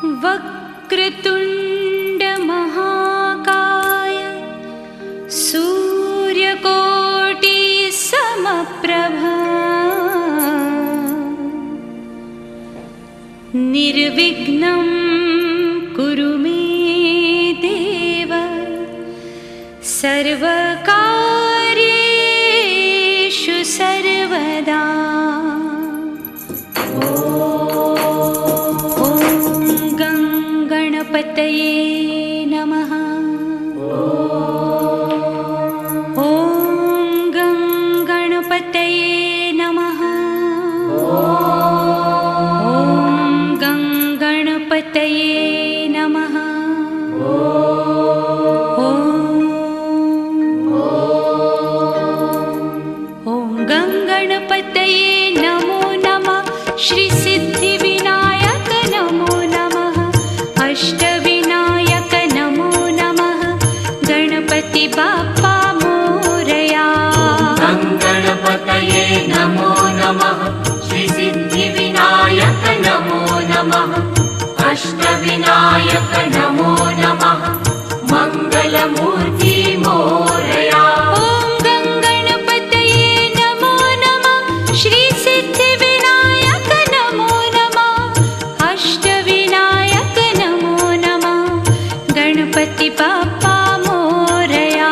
वक्रतुण्ड महाकाय सूर्यकोटि समप्रभा निर्विघ्नं कुरु मे देव सर्वकार्येषु सर्वदा। गणपतये नमः। ॐ गणपतये नमः। ॐ गणपतये नमः। ॐ गणपतये नमो नमः। श्री सिद्धिविनायक नमो नमः। अष्टविनायक नमो नमः। गणपति बाप्पा मोरया। गणपतये नमो नमः। श्री सिद्धिविनायक नमो नमः। अष्टविनायक नमो नमः। मंगलमूर्ति मोरया। ॐ गणपतये नमो नमः। श्री सिद्धिविनायक नमो नमः। अष्टविनायक नमो नमः। गणपति बाप्पा मोरया।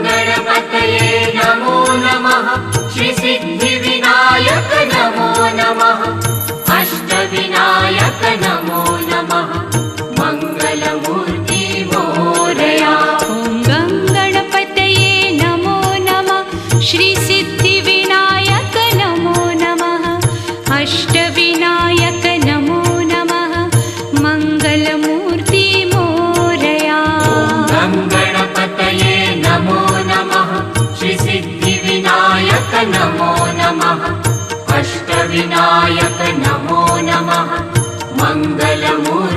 गणपतये नमो नमः। श्री सिद्धिविनायक नमो नमः। अष्टविनायक नमो नमः। मंगलमूर्ति मोरया। ॐ गणपतये नमो नमः। श्री सिद्धिविनायक नमो नमः। अष्टविनायक नमो नमः। मंगलमूर्ति मोरया। गणपतये नमो नमः। श्री सिद्धिविनायक नमो नमः। अष्टविनायक नमो नमः। मंगलमूर्ति